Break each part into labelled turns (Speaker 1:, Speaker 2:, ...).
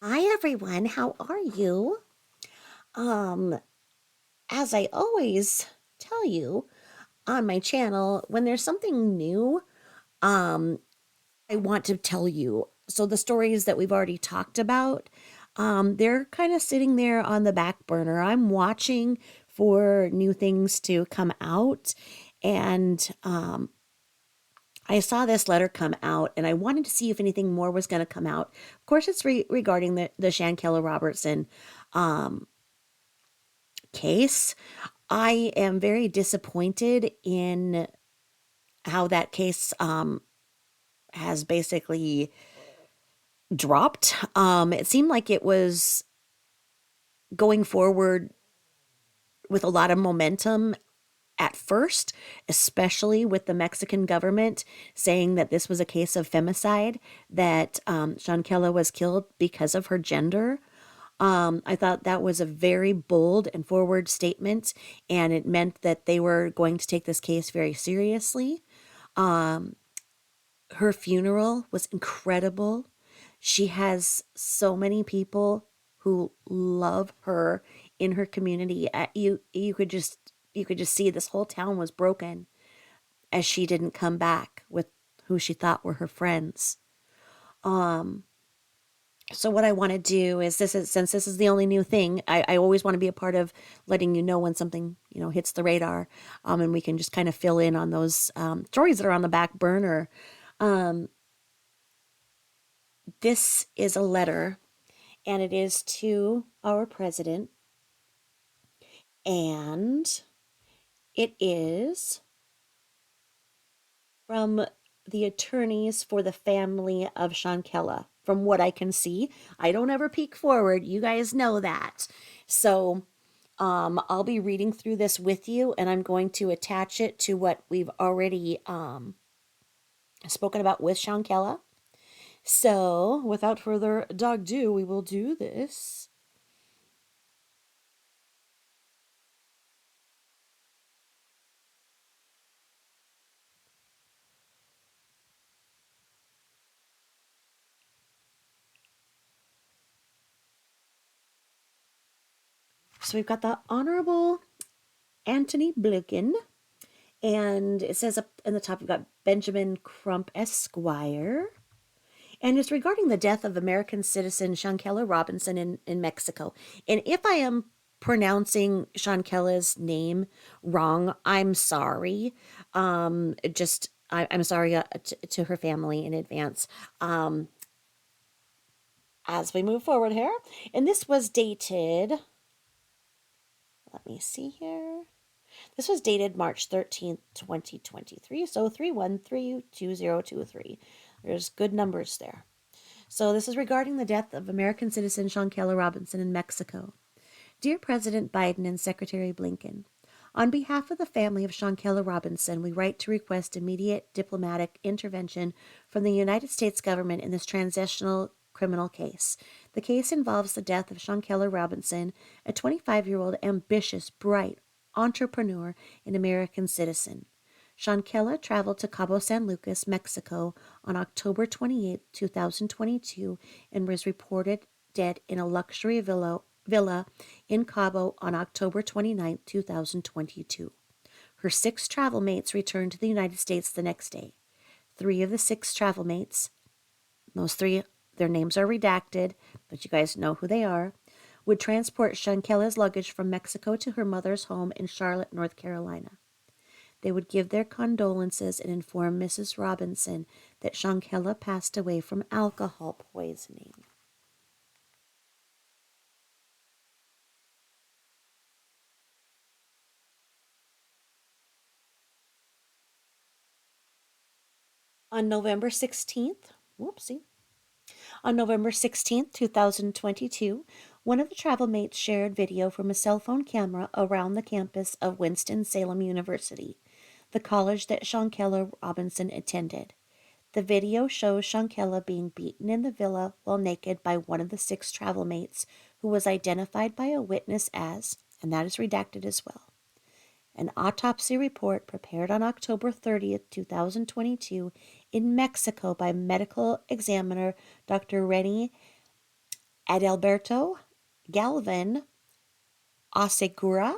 Speaker 1: Hi everyone, how are you? Um, as I always tell you on my channel, when there's something new, um, I want to tell you. So the stories that we've already talked about, they're kind of sitting there on the back burner. I'm watching for new things to come out, and I saw this letter come out, and I wanted to see if anything more was going to come out. Of course, it's regarding the Shanquella Robertson um, case. I am very disappointed in how that case has basically dropped. It seemed like it was going forward with a lot of momentum at first, especially with the Mexican government saying that this was a case of femicide, that Shankella was killed because of her gender. I thought that was a very bold and forward statement, and it meant that they were going to take this case very seriously. Um, Her funeral was incredible. She has so many people who love her in her community. You could just see this whole town was broken as she didn't come back with who she thought were her friends. Um, so what I want to do is since this is the only new thing, I always want to be a part of letting you know when something hits the radar, and we can just kind of fill in on those stories that are on the back burner. Um, this is a letter, and it is to our president, and it is from the attorneys for the family of Shankella. From what I can see, I don't ever peek forward. You guys know that. So I'll be reading through this with you, and I'm going to attach it to what we've already spoken about with Shankella. So without further ado, we will do this. So we've got the Honorable Anthony Blinken, and it says up in the top, we've got Benjamin Crump Esquire. And it's regarding the death of American citizen Shanquella Robinson in Mexico. And if I am pronouncing Shankella's name wrong, I'm sorry. I'm sorry to her family in advance. As we move forward here, and this was dated. Let me see here. This was dated March 13th, 2023. So 3132023. There's good numbers there. So this is regarding the death of American citizen Shanquella Robinson in Mexico. Dear President Biden and Secretary Blinken, on behalf of the family of Shanquella Robinson, we write to request immediate diplomatic intervention from the United States government in this transitional criminal case. The case involves the death of Shanquella Robinson, a 25-year-old ambitious, bright entrepreneur and American citizen. Shanquella traveled to Cabo San Lucas, Mexico on October 28, 2022, and was reported dead in a luxury villa in Cabo on October 29, 2022. Her six travel mates returned to the United States the next day. Three of the six travel mates, those three, their names are redacted, but you guys know who they are, would transport Shankella's luggage from Mexico to her mother's home in Charlotte, North Carolina. They would give their condolences and inform Mrs. Robinson that Shankella passed away from alcohol poisoning. On November 16th, whoopsie, on November 16th, 2022, one of the travel mates shared video from a cell phone camera around the campus of Winston-Salem University, the college that Shankella Robinson attended. The video shows Shankella being beaten in the villa while naked by one of the six travel mates, who was identified by a witness as, and that is redacted as well, an autopsy report prepared on October 30th, 2022, in Mexico by medical examiner Dr. Renny Adalberto Galvan Asegura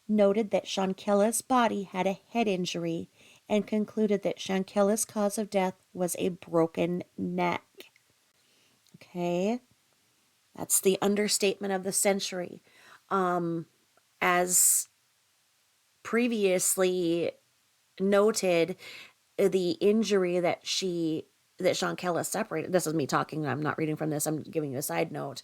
Speaker 1: noted that Shanquella's body had a head injury and concluded that Shanquella's cause of death was a broken neck. Okay, that's the understatement of the century. As previously noted, the injury that Shanquella separated. This is me talking. I'm not reading from this. I'm giving you a side note.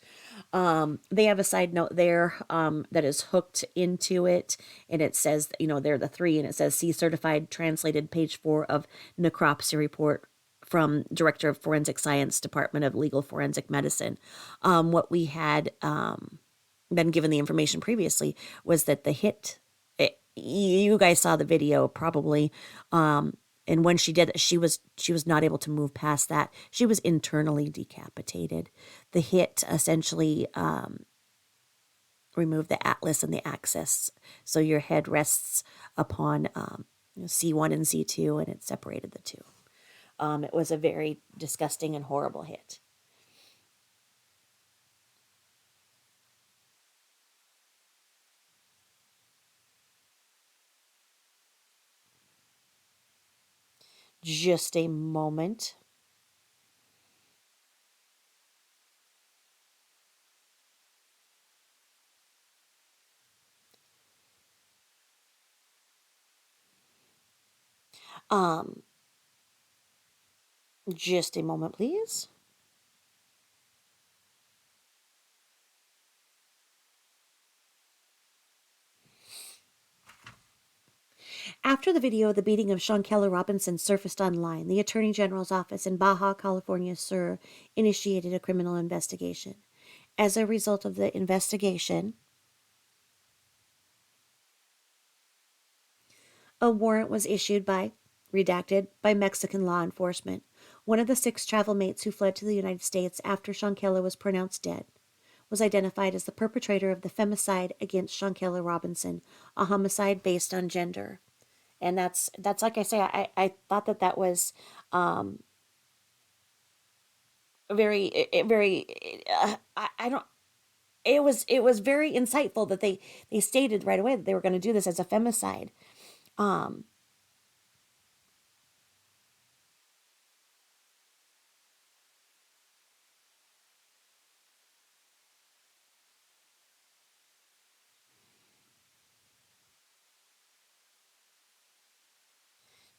Speaker 1: They have a side note there that is hooked into it, and it says, they're the three, and it says, see certified translated page 4 of necropsy report from Director of Forensic Science, Department of Legal Forensic Medicine. What we had been given the information previously was that the hit, you guys saw the video probably, and when she did it, she was not able to move past that. She was internally decapitated. The hit essentially removed the atlas and the axis, so your head rests upon C1 and C2, and it separated the two. It was a very disgusting and horrible hit. Just a moment. Um, just a moment, please. After the video of the beating of Shanquella Robinson surfaced online, the Attorney General's office in Baja California Sur initiated a criminal investigation. As a result of the investigation, a warrant was issued redacted, by Mexican law enforcement. One of the 6 travel mates who fled to the United States after Shanquella was pronounced dead was identified as the perpetrator of the femicide against Shanquella Robinson, a homicide based on gender. And that's like I say, I thought that was very I don't it was very insightful that they stated right away that they were going to do this as a femicide. Um,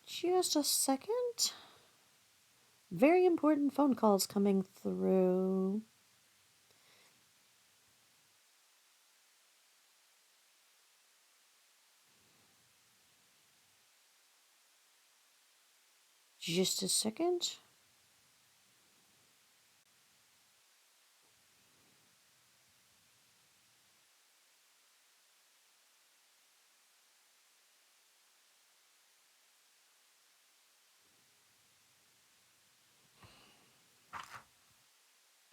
Speaker 1: just a second. Very important phone calls coming through. Just a second.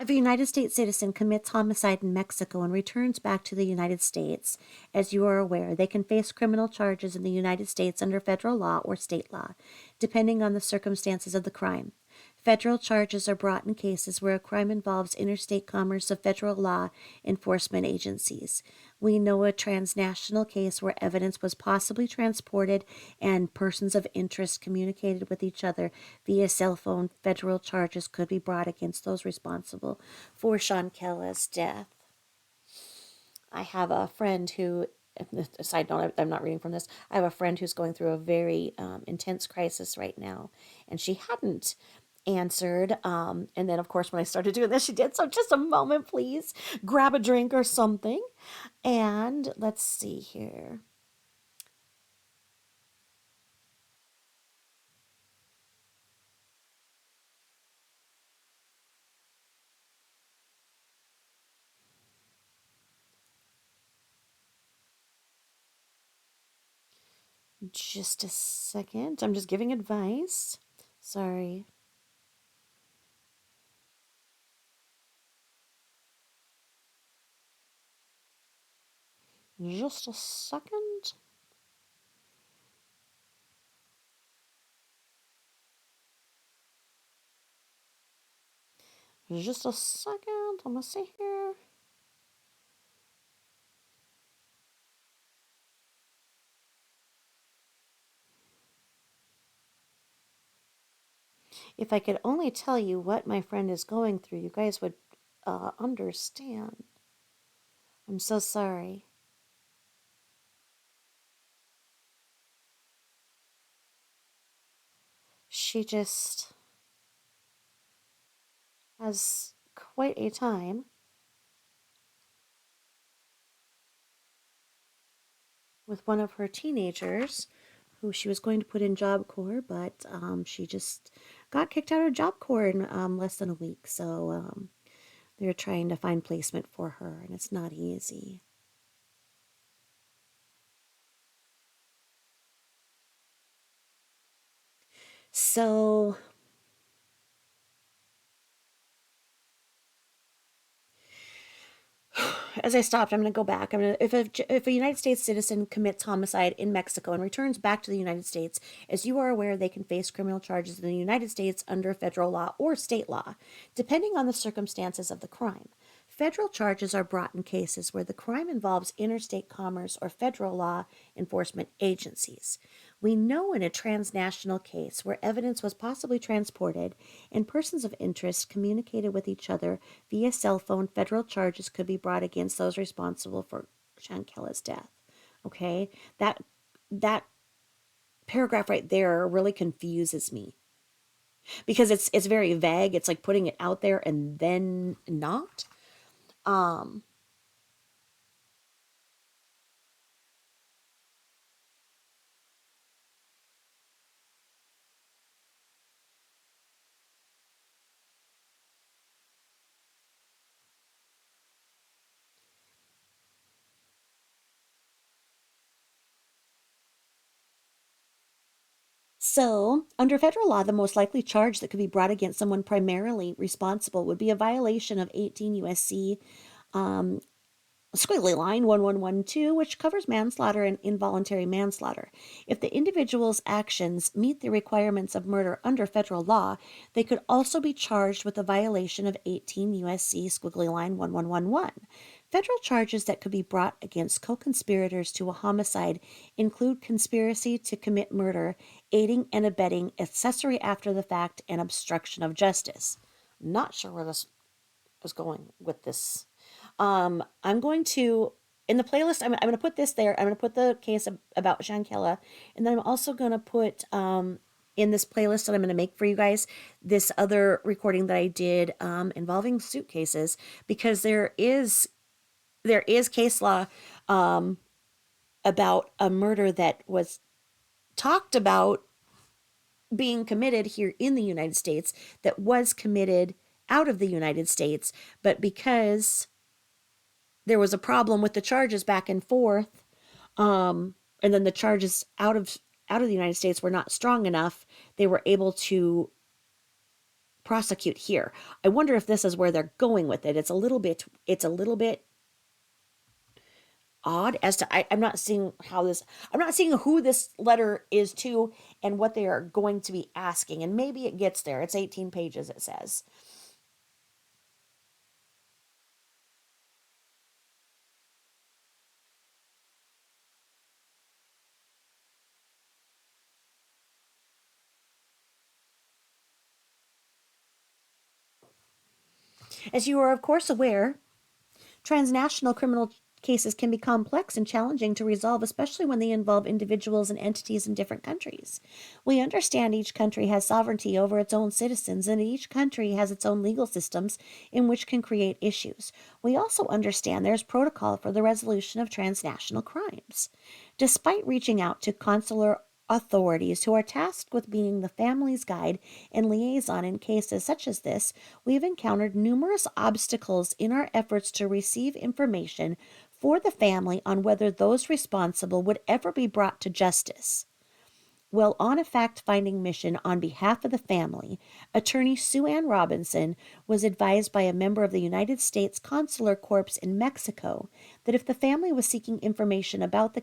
Speaker 1: If a United States citizen commits homicide in Mexico and returns back to the United States, as you are aware, they can face criminal charges in the United States under federal law or state law, depending on the circumstances of the crime. Federal charges are brought in cases where a crime involves interstate commerce of federal law enforcement agencies. We know a transnational case where evidence was possibly transported and persons of interest communicated with each other via cell phone. Federal charges could be brought against those responsible for Shankella's death. I have a friend who, a side note, I'm not reading from this. I have a friend who's going through a very intense crisis right now, and she hadn't answered. And then, of course, when I started doing this, she did. So, just a moment, please. Grab a drink or something. And let's see here. Just a second. I'm just giving advice. Sorry. Just a second. Just a second. I'm gonna see here. If I could only tell you what my friend is going through, you guys would understand. I'm so sorry. She just has quite a time with one of her teenagers who she was going to put in Job Corps, but she just got kicked out of Job Corps in less than a week. So they're trying to find placement for her, and it's not easy. So as I stopped, I'm going to go back. If a United States citizen commits homicide in Mexico and returns back to the United States, as you are aware, they can face criminal charges in the United States under federal law or state law, depending on the circumstances of the crime. Federal charges are brought in cases where the crime involves interstate commerce or federal law enforcement agencies. We know in a transnational case where evidence was possibly transported and persons of interest communicated with each other via cell phone, federal charges could be brought against those responsible for Shanquella's death. Okay? That paragraph right there really confuses me because it's very vague. It's like putting it out there and then not. Um so, under federal law, the most likely charge that could be brought against someone primarily responsible would be a violation of 18 USC um, squiggly line 1112, which covers manslaughter and involuntary manslaughter. If the individual's actions meet the requirements of murder under federal law, they could also be charged with a violation of 18 USC squiggly line 1111. Federal charges that could be brought against co conspirators to a homicide include conspiracy to commit murder, aiding and abetting, accessory after the fact, and obstruction of justice. Not sure where this is going with this. I'm going to in the playlist. I'm going to put this there. I'm going to put the case about Shanquella, and then I'm also going to put in this playlist that I'm going to make for you guys this other recording that I did involving suitcases because there is case law um, about a murder that was talked about being committed here in the United States that was committed out of the United States, but because there was a problem with the charges back and forth, and then the charges out of the United States were not strong enough, they were able to prosecute here. I wonder if this is where they're going with it. It's a little bit odd as to I'm not seeing I'm not seeing who this letter is to and what they are going to be asking. And maybe it gets there. It's 18 pages, it says. As you are of course aware, transnational criminal cases can be complex and challenging to resolve, especially when they involve individuals and entities in different countries. We understand each country has sovereignty over its own citizens, and each country has its own legal systems in which can create issues. We also understand there's protocol for the resolution of transnational crimes. Despite reaching out to consular authorities who are tasked with being the family's guide and liaison in cases such as this, we've encountered numerous obstacles in our efforts to receive information for the family on whether those responsible would ever be brought to justice. While on a fact finding mission on behalf of the family, attorney Sue Ann Robinson was advised by a member of the United States Consular Corps in Mexico that if the family was seeking information about the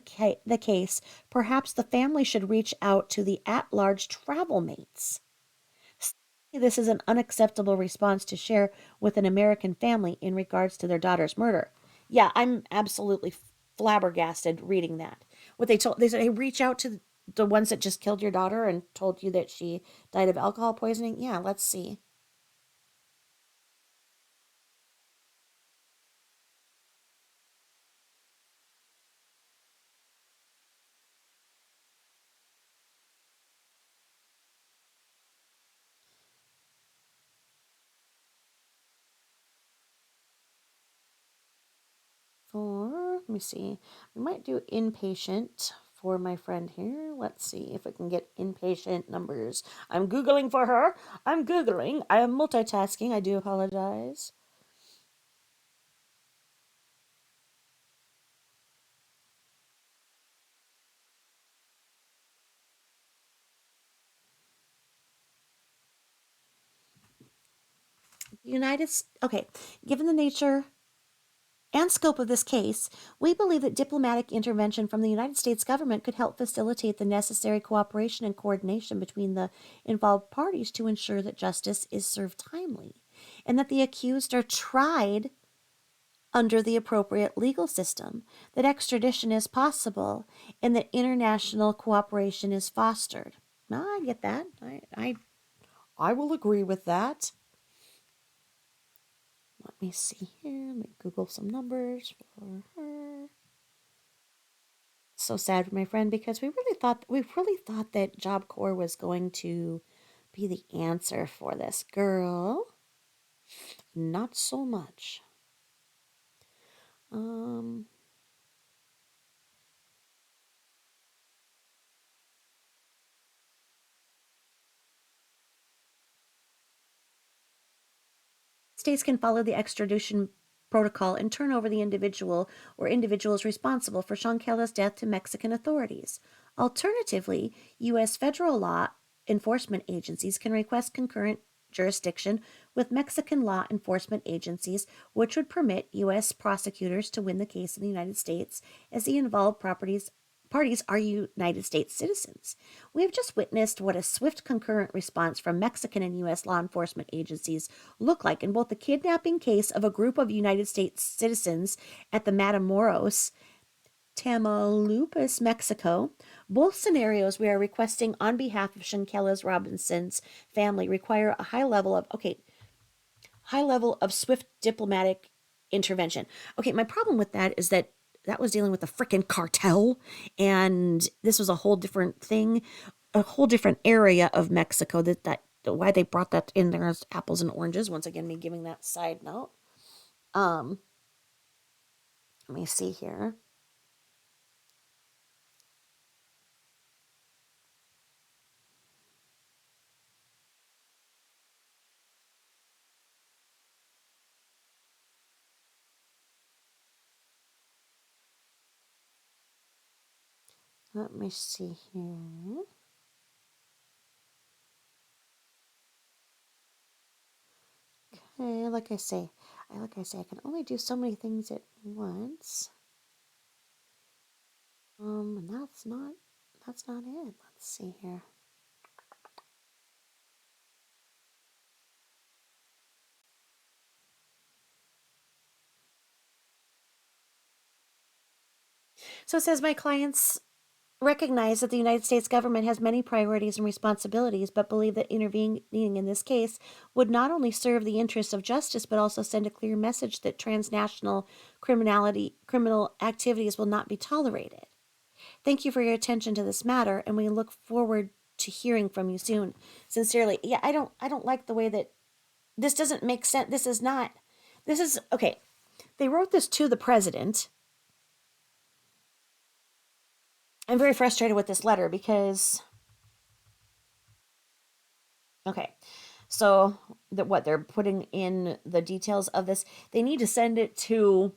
Speaker 1: case, perhaps the family should reach out to the at large travel mates. This is an unacceptable response to share with an American family in regards to their daughter's murder. Yeah, I'm absolutely flabbergasted reading that. What they said, hey, reach out to the ones that just killed your daughter and told you that she died of alcohol poisoning. Yeah, let's see. Let me see. We might do inpatient for my friend here. Let's see if we can get inpatient numbers. I'm Googling for her. I'm Googling. I am multitasking. I do apologize. Okay, given the nature and scope of this case, we believe that diplomatic intervention from the United States government could help facilitate the necessary cooperation and coordination between the involved parties to ensure that justice is served timely and that the accused are tried under the appropriate legal system, that extradition is possible, and that international cooperation is fostered. Now, I get that. I will agree with that. Let me see here. Let me Google some numbers for her. So sad for my friend because we really thought that Job Corps was going to be the answer for this girl. Not so much. Um States can follow the extradition protocol and turn over the individual or individuals responsible for Shanquella's death to Mexican authorities. Alternatively, U.S. federal law enforcement agencies can request concurrent jurisdiction with Mexican law enforcement agencies, which would permit U.S. prosecutors to win the case in the United States as the involved parties are United States citizens. We have just witnessed what a swift concurrent response from Mexican and U.S. law enforcement agencies look like in both the kidnapping case of a group of United States citizens at the Matamoros, Tamaulipas, Mexico. Both scenarios we are requesting on behalf of Shankella's Robinson's family require a high level of swift diplomatic intervention. Okay, my problem with that is that that was dealing with a freaking cartel, and this was a whole different thing, a whole different area of Mexico. That why they brought that in there as apples and oranges. Once again, me giving that side note. Um, Let me see here. Let me see here. Okay, like I say, I can only do so many things at once. And that's not it. Let's see here. So it says my clients recognize that the United States government has many priorities and responsibilities, but believe that intervening in this case would not only serve the interests of justice, but also send a clear message that transnational criminal activities will not be tolerated. Thank you for your attention to this matter, and we look forward to hearing from you soon. Sincerely. Yeah, I don't like the way that this doesn't make sense. This is okay. They wrote this to the president. I'm very frustrated with this letter because okay. So that what they're putting in the details of this, they need to send it to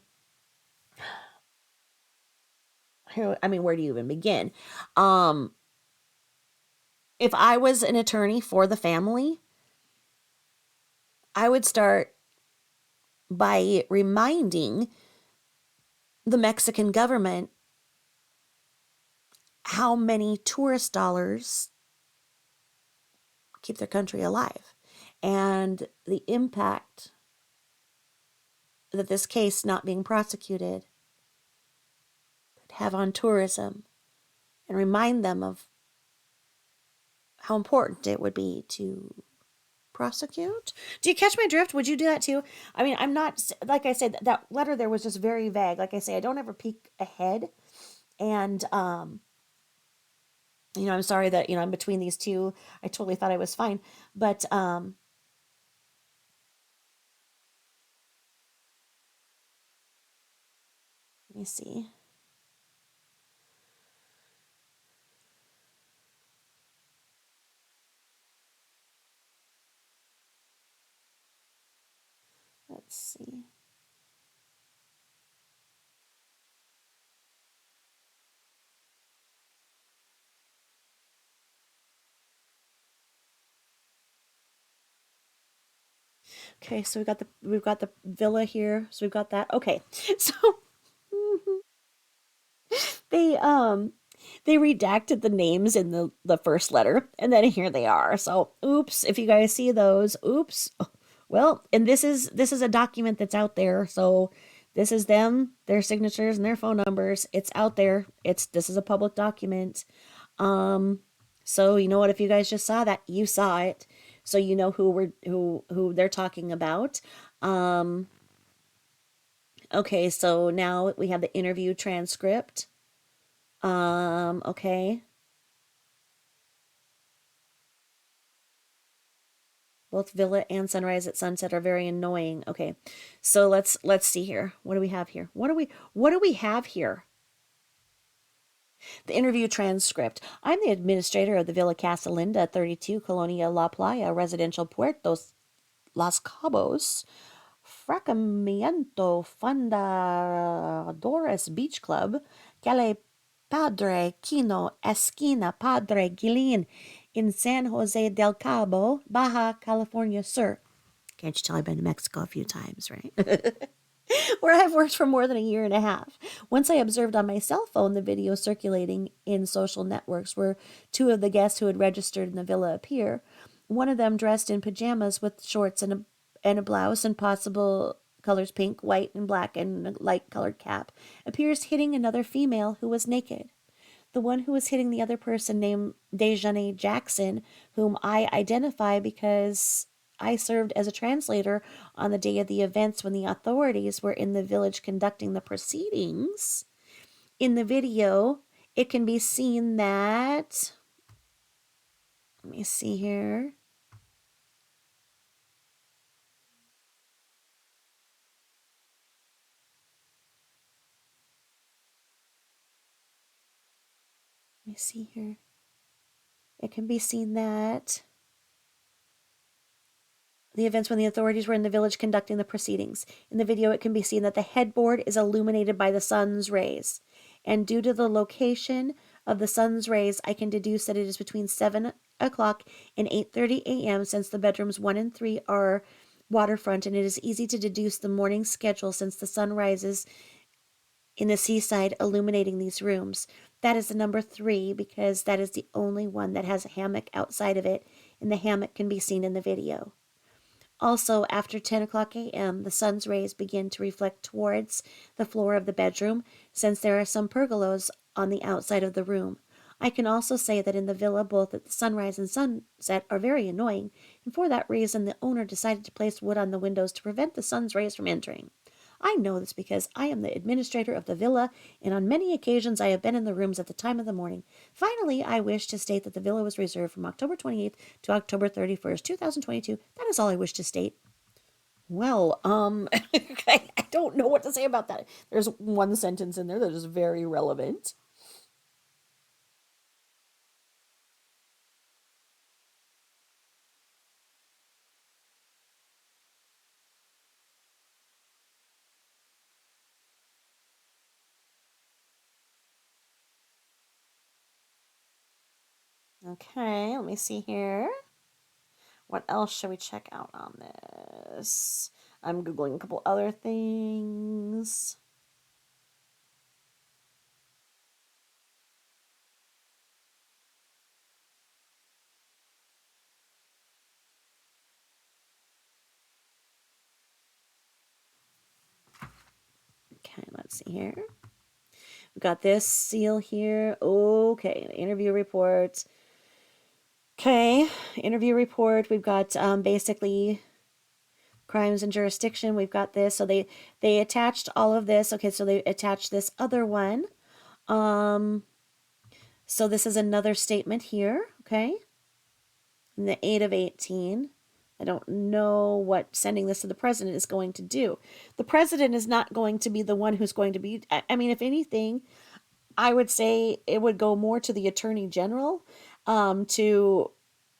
Speaker 1: I mean, where do you even begin? Um if I was an attorney for the family, I would start by reminding the Mexican government how many tourist dollars keep their country alive. and the impact that this case not being prosecuted could have on tourism, and remind them of how important it would be to prosecute. Do you catch my drift? Would you do that too? I mean, I'm not, like I said, that letter there was just very vague. Like I say, I don't ever peek ahead. And, I'm sorry that, I'm between these two. I totally thought I was fine. But, let me see. Let's see. Okay, so we've got the villa here. So we've got that. Okay. So they they redacted the names in the first letter, and then here they are. So oops, if you guys see those, oops. Well, and this is a document that's out there. So this is them, their signatures and their phone numbers. It's out there. This is a public document. Um so you know what, if you guys just saw that, you saw it. So you know who they're talking about. Um okay, so now we have the interview transcript. Okay. Both Villa and Sunrise at Sunset are very annoying. Okay. So let's see here. What do we have here? What do we have here? The interview transcript. I'm the administrator of the Villa Casa Linda, 32 Colonia La Playa, Residential Puertos Los Cabos, Fracamiento Fundadores Beach Club, Calle Padre Quino Esquina Padre Guilin in San Jose del Cabo, Baja California, sir. Can't you tell I've been to Mexico a few times, right? Where I've worked for more than a year and a half. Once I observed on my cell phone the video circulating in social networks where two of the guests who had registered in the villa appear. One of them dressed in pajamas with shorts and a blouse and possible colors pink, white, and black, and a light colored cap, appears hitting another female who was naked. The one who was hitting the other person named Dejane Jackson, whom I identify because I served as a translator on the day of the events when the authorities were in the village conducting the proceedings. In the video, it can be seen that. Let me see here. Let me see here. It can be seen that the events when the authorities were in the village conducting the proceedings. In the video, it can be seen that the headboard is illuminated by the sun's rays. And due to the location of the sun's rays, I can deduce that it is between 7 o'clock and 8:30 a.m. since the bedrooms 1 and 3 are waterfront, and it is easy to deduce the morning schedule since the sun rises in the seaside illuminating these rooms. That is the number 3 because that is the only one that has a hammock outside of it, and the hammock can be seen in the video. Also, after 10 o'clock a.m., the sun's rays begin to reflect towards the floor of the bedroom, since there are some pergolas on the outside of the room. I can also say that in the villa, both at the sunrise and sunset are very annoying, and for that reason, the owner decided to place wood on the windows to prevent the sun's rays from entering. I know this because I am the administrator of the villa, and on many occasions I have been in the rooms at the time of the morning. Finally, I wish to state that the villa was reserved from October 28th to October 31st, 2022. That is all I wish to state. Well, I don't know what to say about that. There's one sentence in there that is very relevant. Okay, let me see here. What else should we check out on this? I'm Googling a couple other things. Let's see here. We've got this seal here. Okay, interview report. Okay, interview report. We've got basically crimes and jurisdiction. We've got this. So they attached all of this. Okay, so they attached this other one. So this is another statement here. Okay, and the 8 of 18. I don't know what sending this to the president is going to do. The president is not going to be the one who's going to be. I mean, if anything, I would say it would go more to the attorney general to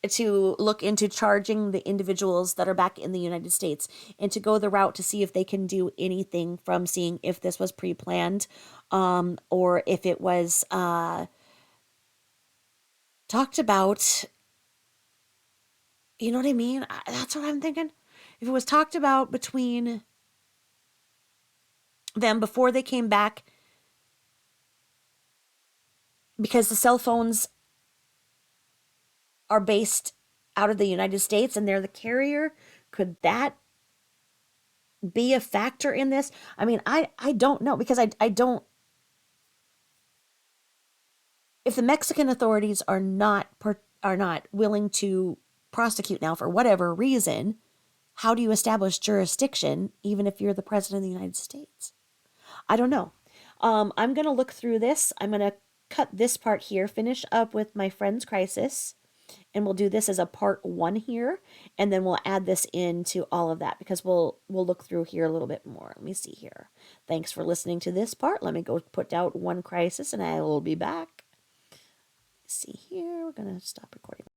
Speaker 1: look into charging the individuals that are back in the United States and to go the route to see if they can do anything from seeing if this was pre-planned or if it was talked about. You know what I mean? That's what I'm thinking. If it was talked about between them before they came back, because the cell phones are based out of the United States and they're the carrier, could that be a factor in this? I mean, I don't know because I don't. If the Mexican authorities are not willing to prosecute now for whatever reason, how do you establish jurisdiction even if you're the president of the United States? I don't know. I'm gonna look through this. I'm gonna cut this part here, finish up with my friend's crisis, and we'll do this as a part 1 here, and then we'll add this into all of that because we'll look through here a little bit more. Let me see here. Thanks for listening to this part. Let me go put out one crisis and I will be back. Let's see here. We're gonna stop recording.